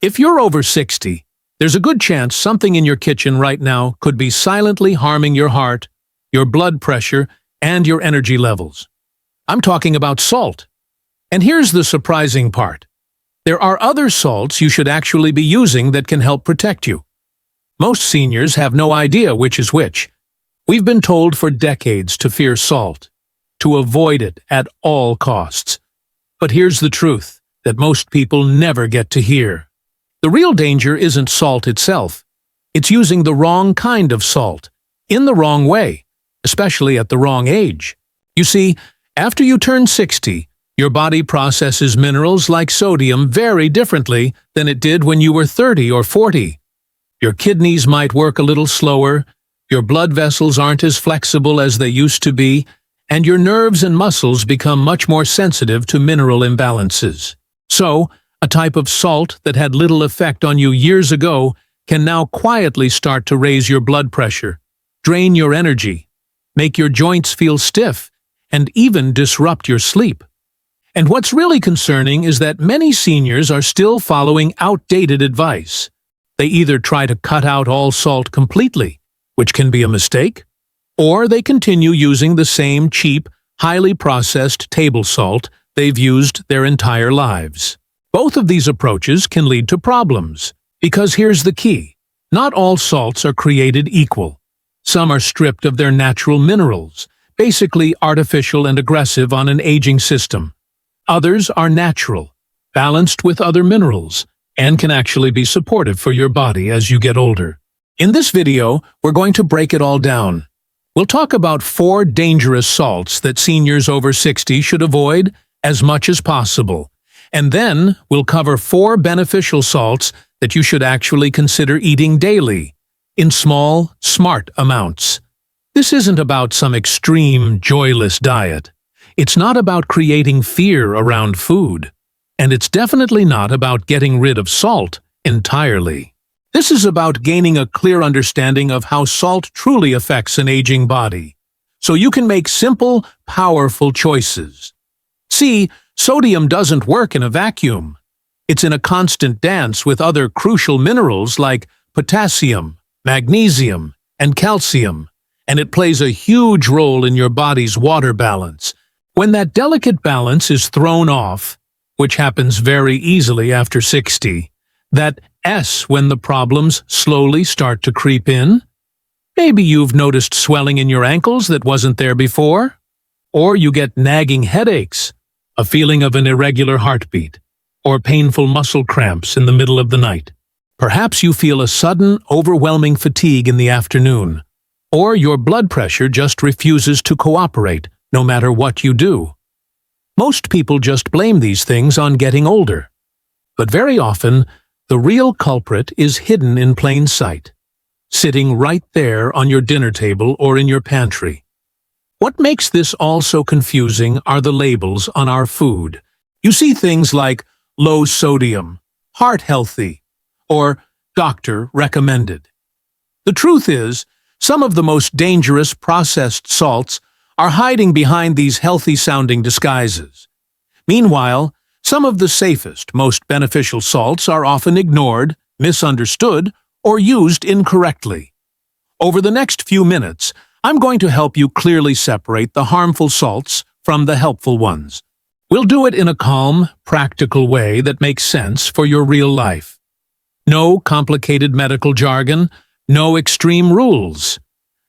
If you're over 60, there's a good chance something in your kitchen right now could be silently harming your heart, your blood pressure, and your energy levels. I'm talking about salt. And here's the surprising part. There are other salts you should actually be using that can help protect you. Most seniors have no idea which is which. We've been told for decades to fear salt, to avoid it at all costs. But here's the truth that most people never get to hear. The real danger isn't salt itself. It's using the wrong kind of salt, in the wrong way, especially at the wrong age. You see, after you turn 60, your body processes minerals like sodium very differently than it did when you were 30 or 40. Your kidneys might work a little slower, your blood vessels aren't as flexible as they used to be, and your nerves and muscles become much more sensitive to mineral imbalances. So, a type of salt that had little effect on you years ago can now quietly start to raise your blood pressure, drain your energy, make your joints feel stiff, and even disrupt your sleep. And what's really concerning is that many seniors are still following outdated advice. They either try to cut out all salt completely, which can be a mistake, or they continue using the same cheap, highly processed table salt they've used their entire lives. Both of these approaches can lead to problems, because here's the key. Not all salts are created equal. Some are stripped of their natural minerals, basically artificial and aggressive on an aging system. Others are natural, balanced with other minerals, and can actually be supportive for your body as you get older. In this video, we're going to break it all down. We'll talk about 4 dangerous salts that seniors over 60 should avoid as much as possible. And then we'll cover 4 beneficial salts that you should actually consider eating daily, in small, smart amounts. This isn't about some extreme, joyless diet. It's not about creating fear around food. And it's definitely not about getting rid of salt entirely. This is about gaining a clear understanding of how salt truly affects an aging body, so you can make simple, powerful choices. See, sodium doesn't work in a vacuum. It's in a constant dance with other crucial minerals like potassium, magnesium, and calcium, and it plays a huge role in your body's water balance. When that delicate balance is thrown off, which happens very easily after 60, that S when the problems slowly start to creep in. Maybe you've noticed swelling in your ankles that wasn't there before, or you get nagging headaches, a feeling of an irregular heartbeat, or painful muscle cramps in the middle of the night. Perhaps you feel a sudden, overwhelming fatigue in the afternoon, or your blood pressure just refuses to cooperate no matter what you do. Most people just blame these things on getting older, but very often, the real culprit is hidden in plain sight, sitting right there on your dinner table or in your pantry. What makes this all so confusing are the labels on our food. You see things like low sodium, heart healthy, or doctor recommended. The truth is, some of the most dangerous processed salts are hiding behind these healthy-sounding disguises. Meanwhile, some of the safest, most beneficial salts are often ignored, misunderstood, or used incorrectly. Over the next few minutes, I'm going to help you clearly separate the harmful salts from the helpful ones. We'll do it in a calm, practical way that makes sense for your real life. No complicated medical jargon, no extreme rules.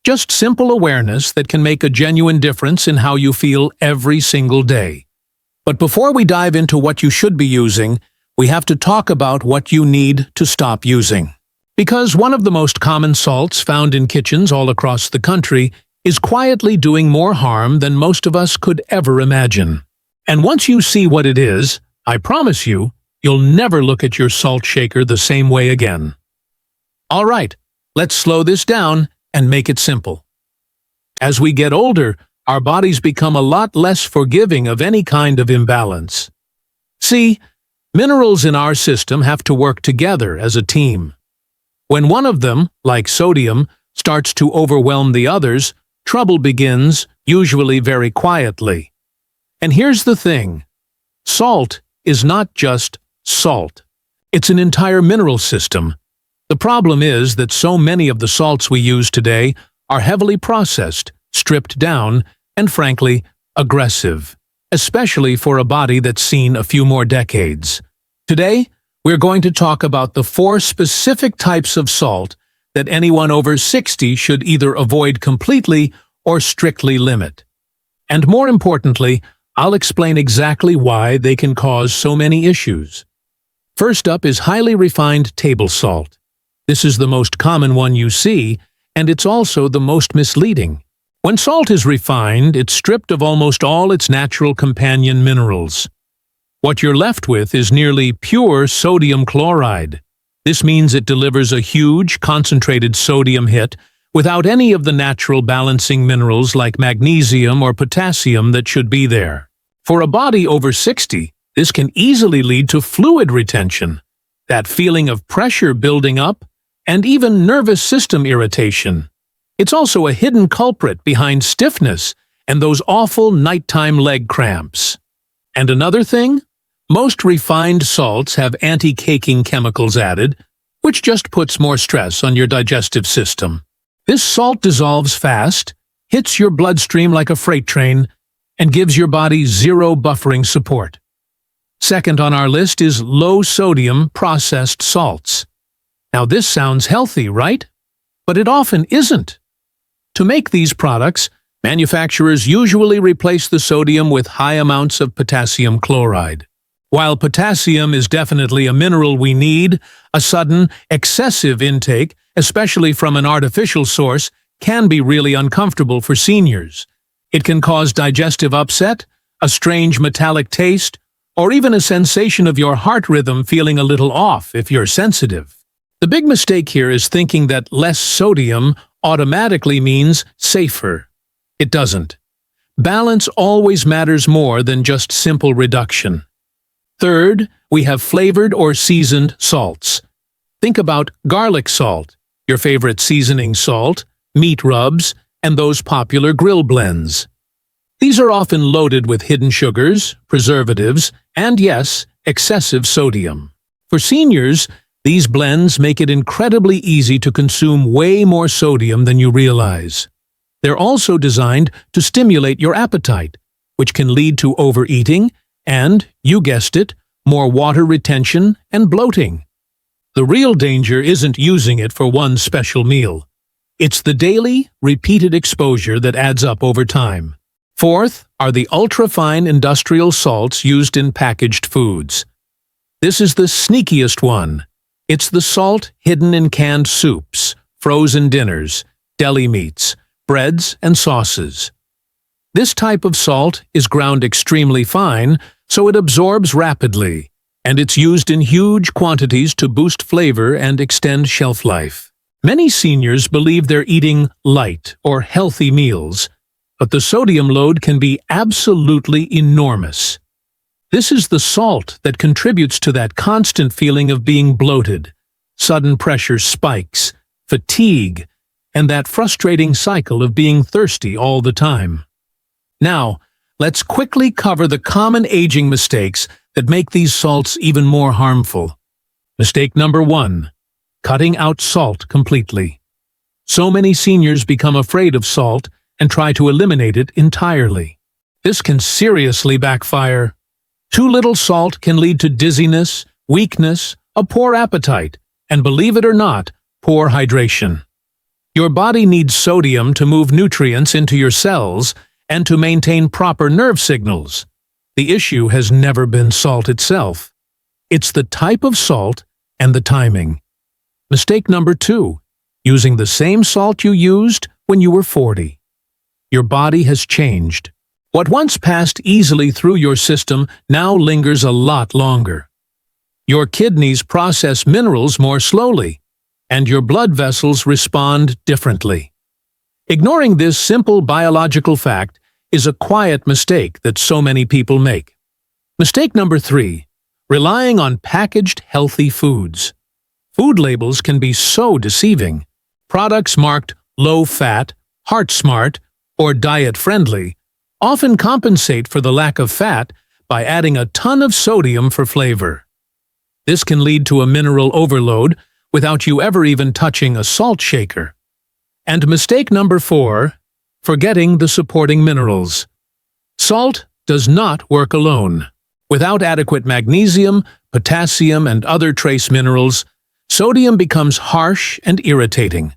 Just simple awareness that can make a genuine difference in how you feel every single day. But before we dive into what you should be using, we have to talk about what you need to stop using. Because one of the most common salts found in kitchens all across the country is quietly doing more harm than most of us could ever imagine. And once you see what it is, I promise you, you'll never look at your salt shaker the same way again. All right, let's slow this down and make it simple. As we get older, our bodies become a lot less forgiving of any kind of imbalance. See, minerals in our system have to work together as a team. When one of them, like sodium, starts to overwhelm the others, trouble begins, usually very quietly. And here's the thing. Salt is not just salt. It's an entire mineral system. The problem is that so many of the salts we use today are heavily processed, stripped down, and frankly, aggressive, especially for a body that's seen a few more decades. Today, we're going to talk about the 4 specific types of salt that anyone over 60 should either avoid completely or strictly limit. And more importantly, I'll explain exactly why they can cause so many issues. First up is highly refined table salt. This is the most common one you see, and it's also the most misleading. When salt is refined, it's stripped of almost all its natural companion minerals. What you're left with is nearly pure sodium chloride. This means it delivers a huge, concentrated sodium hit without any of the natural balancing minerals like magnesium or potassium that should be there. For a body over 60, this can easily lead to fluid retention, that feeling of pressure building up, and even nervous system irritation. It's also a hidden culprit behind stiffness and those awful nighttime leg cramps. And another thing? Most refined salts have anti-caking chemicals added, which just puts more stress on your digestive system. This salt dissolves fast, hits your bloodstream like a freight train, and gives your body zero buffering support. Second on our list is low-sodium processed salts. Now this sounds healthy, right? But it often isn't. To make these products, manufacturers usually replace the sodium with high amounts of potassium chloride. While potassium is definitely a mineral we need, a sudden, excessive intake, especially from an artificial source, can be really uncomfortable for seniors. It can cause digestive upset, a strange metallic taste, or even a sensation of your heart rhythm feeling a little off if you're sensitive. The big mistake here is thinking that less sodium automatically means safer. It doesn't. Balance always matters more than just simple reduction. Third, we have flavored or seasoned salts. Think about garlic salt, your favorite seasoning salt, meat rubs, and those popular grill blends. These are often loaded with hidden sugars, preservatives, and yes, excessive sodium. For seniors, these blends make it incredibly easy to consume way more sodium than you realize. They're also designed to stimulate your appetite, which can lead to overeating and, you guessed it, more water retention and bloating. The real danger isn't using it for one special meal. It's the daily, repeated exposure that adds up over time. Fourth are the ultra-fine industrial salts used in packaged foods. This is the sneakiest one. It's the salt hidden in canned soups, frozen dinners, deli meats, breads, and sauces. This type of salt is ground extremely fine, so it absorbs rapidly, and it's used in huge quantities to boost flavor and extend shelf life. Many seniors believe they're eating light or healthy meals, but the sodium load can be absolutely enormous. This is the salt that contributes to that constant feeling of being bloated, sudden pressure spikes, fatigue, and that frustrating cycle of being thirsty all the time. Now, let's quickly cover the common aging mistakes that make these salts even more harmful. Mistake number 1. Cutting out salt completely. So many seniors become afraid of salt and try to eliminate it entirely. This can seriously backfire. Too little salt can lead to dizziness, weakness, a poor appetite, and believe it or not, poor hydration. Your body needs sodium to move nutrients into your cells and to maintain proper nerve signals. The issue has never been salt itself. It's the type of salt and the timing. Mistake number 2. Using the same salt you used when you were 40. Your body has changed. What once passed easily through your system now lingers a lot longer. Your kidneys process minerals more slowly, and your blood vessels respond differently. Ignoring this simple biological fact is a quiet mistake that so many people make. Mistake number 3. Relying on packaged healthy foods. Food labels can be so deceiving. Products marked low-fat, heart-smart, or diet-friendly often compensate for the lack of fat by adding a ton of sodium for flavor. This can lead to a mineral overload without you ever even touching a salt shaker. And mistake number 4, forgetting the supporting minerals. Salt does not work alone. Without adequate magnesium, potassium, and other trace minerals, sodium becomes harsh and irritating.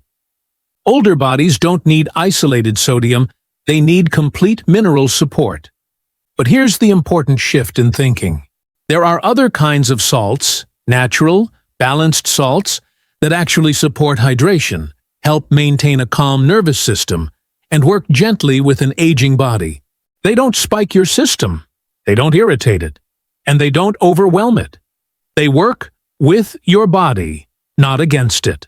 Older bodies don't need isolated sodium, they need complete mineral support. But here's the important shift in thinking. There are other kinds of salts, natural, balanced salts, that actually support hydration, help maintain a calm nervous system, and work gently with an aging body. They don't spike your system, they don't irritate it, and they don't overwhelm it. They work with your body, not against it.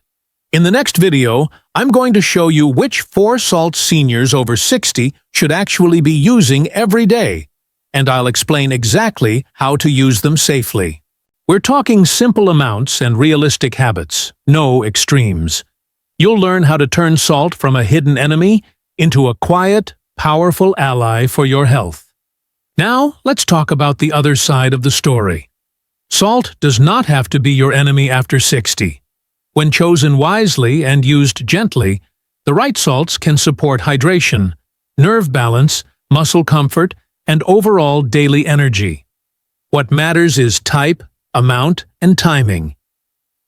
In the next video, I'm going to show you which 4 salts seniors over 60 should actually be using every day, and I'll explain exactly how to use them safely. We're talking simple amounts and realistic habits, no extremes. You'll learn how to turn salt from a hidden enemy into a quiet, powerful ally for your health. Now, let's talk about the other side of the story. Salt does not have to be your enemy after 60. When chosen wisely and used gently, the right salts can support hydration, nerve balance, muscle comfort, and overall daily energy. What matters is type, amount, and timing.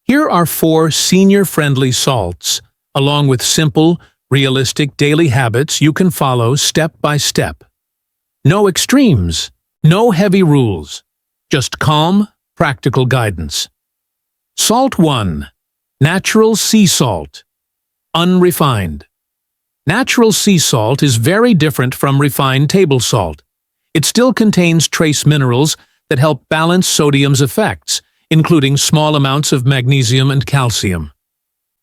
Here are 4 senior-friendly salts, along with simple, realistic daily habits you can follow step by step. No extremes, no heavy rules, just calm, practical guidance. Salt 1. Natural sea salt. Unrefined. Natural sea salt is very different from refined table salt. It still contains trace minerals that help balance sodium's effects, including small amounts of magnesium and calcium.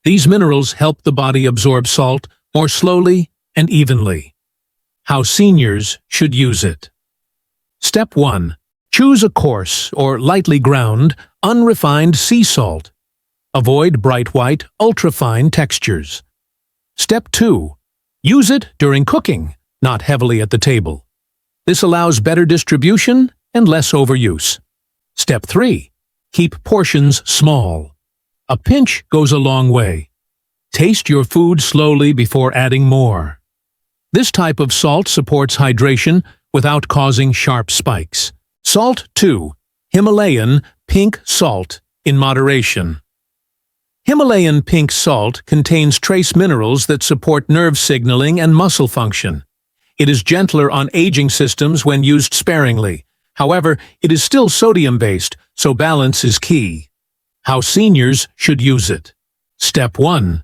These minerals help the body absorb salt more slowly and evenly. How seniors should use it. Step 1. Choose a coarse or lightly ground, unrefined sea salt. Avoid bright white, ultra-fine textures. Step 2. Use it during cooking, not heavily at the table. This allows better distribution and less overuse. Step 3. Keep portions small. A pinch goes a long way. Taste your food slowly before adding more. This type of salt supports hydration without causing sharp spikes. Salt 2. Himalayan pink salt in moderation. Himalayan pink salt contains trace minerals that support nerve signaling and muscle function. It is gentler on aging systems when used sparingly. However, it is still sodium-based, so balance is key. How seniors should use it. Step 1.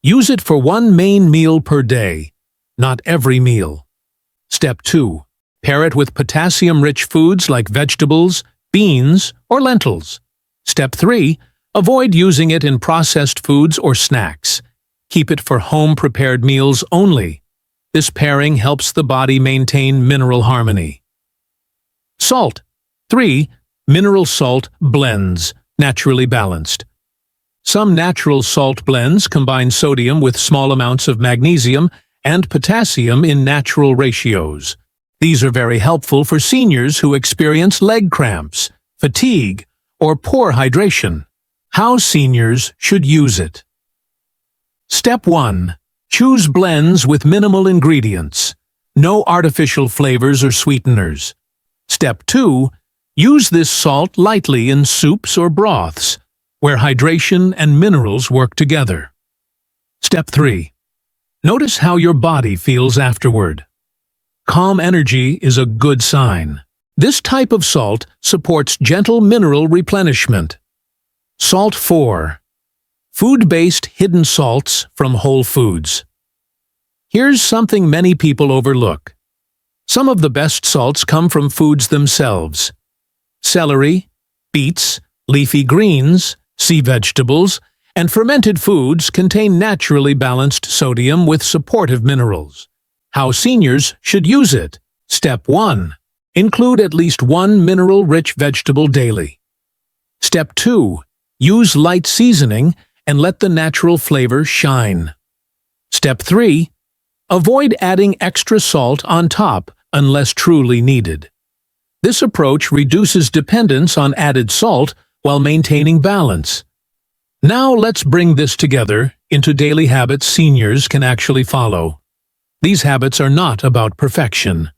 Use it for 1 main meal per day, not every meal. Step 2. Pair it with potassium-rich foods like vegetables, beans, or lentils. Step 3. Avoid using it in processed foods or snacks. Keep it for home-prepared meals only. This pairing helps the body maintain mineral harmony. Salt 3. Mineral salt blends, naturally balanced. Some natural salt blends combine sodium with small amounts of magnesium and potassium in natural ratios. These are very helpful for seniors who experience leg cramps, fatigue, or poor hydration. How seniors should use it. Step 1. Choose blends with minimal ingredients. No artificial flavors or sweeteners. Step 2. Use this salt lightly in soups or broths, where hydration and minerals work together. Step 3. Notice how your body feels afterward. Calm energy is a good sign. This type of salt supports gentle mineral replenishment. Salt 4. Food-based hidden salts from whole foods. Here's something many people overlook. Some of the best salts come from foods themselves. Celery, beets, leafy greens, sea vegetables, and fermented foods contain naturally balanced sodium with supportive minerals. How seniors should use it. Step 1. Include at least 1 mineral-rich vegetable daily. Step 2. Use light seasoning and let the natural flavor shine. Step 3. Avoid adding extra salt on top unless truly needed. This approach reduces dependence on added salt while maintaining balance. Now let's bring this together into daily habits seniors can actually follow. These habits are not about perfection.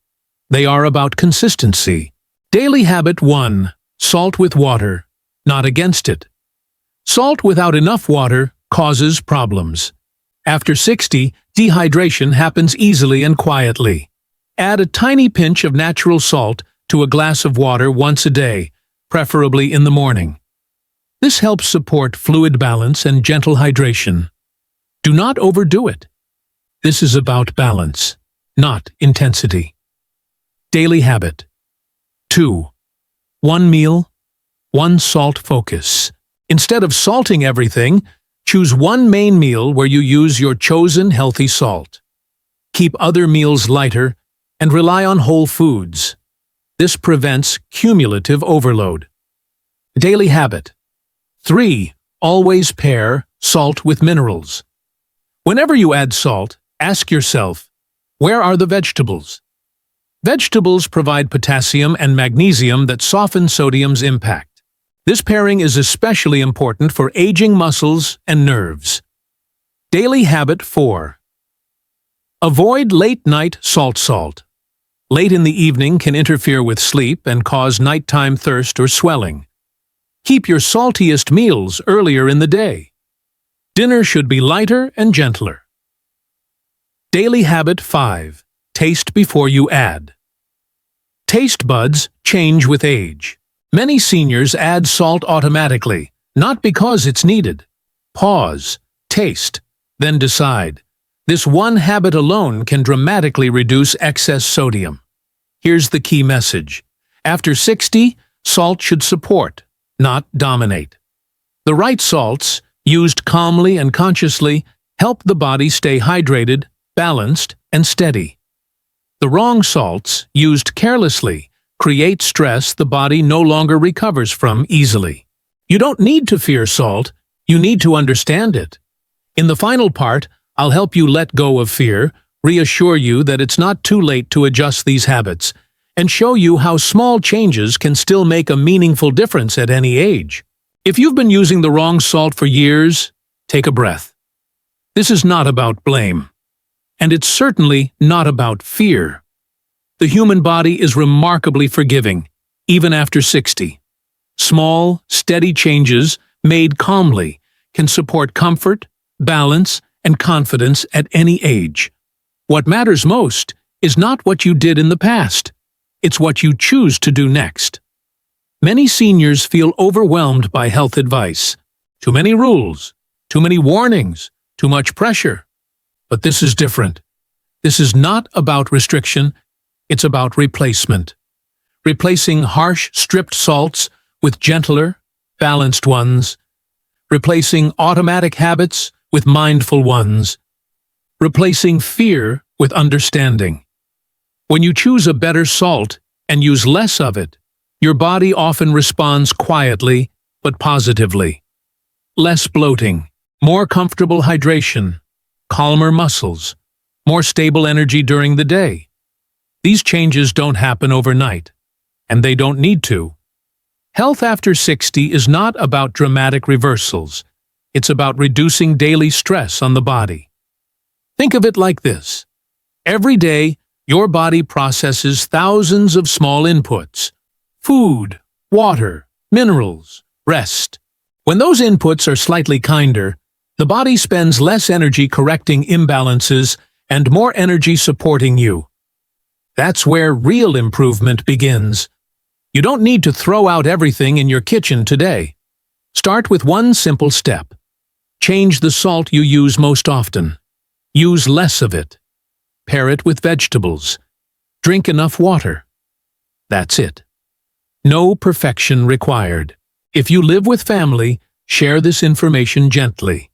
They are about consistency. Daily habit 1. Salt with water, not against it. Salt without enough water causes problems. After 60, dehydration happens easily and quietly. Add a tiny pinch of natural salt to a glass of water once a day, preferably in the morning. This helps support fluid balance and gentle hydration. Do not overdo it. This is about balance, not intensity. Daily habit 2. 1 meal, 1 salt focus. Instead of salting everything, choose one main meal where you use your chosen healthy salt. Keep other meals lighter and rely on whole foods. This prevents cumulative overload. Daily habit 3. Always pair salt with minerals. Whenever you add salt, ask yourself, where are the vegetables? Vegetables provide potassium and magnesium that soften sodium's impact. This pairing is especially important for aging muscles and nerves. Daily habit 4. Avoid late-night salt. Late in the evening can interfere with sleep and cause nighttime thirst or swelling. Keep your saltiest meals earlier in the day. Dinner should be lighter and gentler. Daily habit 5. Taste before you add. Taste buds change with age. Many seniors add salt automatically, not because it's needed. Pause, taste, then decide. This one habit alone can dramatically reduce excess sodium. Here's the key message. After 60, salt should support, not dominate. The right salts, used calmly and consciously, help the body stay hydrated, balanced, and steady. The wrong salts, used carelessly, create stress the body no longer recovers from easily. You don't need to fear salt, you need to understand it. In the final part, I'll help you let go of fear, reassure you that it's not too late to adjust these habits, and show you how small changes can still make a meaningful difference at any age. If you've been using the wrong salt for years, take a breath. This is not about blame. And it's certainly not about fear. The human body is remarkably forgiving, even after 60. Small, steady changes, made calmly, can support comfort, balance, and confidence at any age. What matters most is not what you did in the past. It's what you choose to do next. Many seniors feel overwhelmed by health advice. Too many rules, too many warnings, too much pressure. But this is different. This is not about restriction, it's about replacement. Replacing harsh, stripped salts with gentler, balanced ones. Replacing automatic habits with mindful ones. Replacing fear with understanding. When you choose a better salt and use less of it, your body often responds quietly but positively. Less bloating, more comfortable hydration, calmer muscles, more stable energy during the day. These changes don't happen overnight, and they don't need to. Health after 60 is not about dramatic reversals. It's about reducing daily stress on the body. Think of it like this. Every day, your body processes thousands of small inputs. Food, water, minerals, rest. When those inputs are slightly kinder, the body spends less energy correcting imbalances and more energy supporting you. That's where real improvement begins. You don't need to throw out everything in your kitchen today. Start with one simple step. Change the salt you use most often. Use less of it. Pair it with vegetables. Drink enough water. That's it. No perfection required. If you live with family, share this information gently.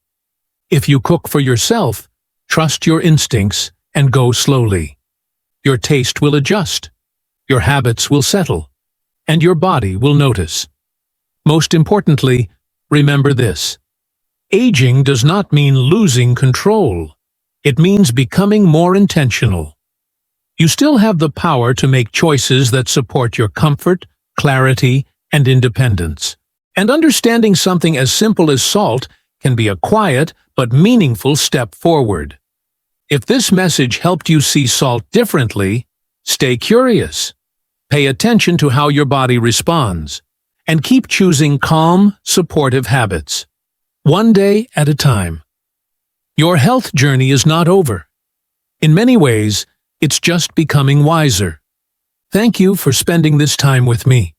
If you cook for yourself, trust your instincts and go slowly. Your taste will adjust, your habits will settle, and your body will notice. Most importantly, remember this. Aging does not mean losing control. It means becoming more intentional. You still have the power to make choices that support your comfort, clarity, and independence. And understanding something as simple as salt can be a quiet but meaningful step forward. If this message helped you see salt differently, stay curious. Pay attention to how your body responds, and keep choosing calm, supportive habits, one day at a time. Your health journey is not over. In many ways, it's just becoming wiser. Thank you for spending this time with me.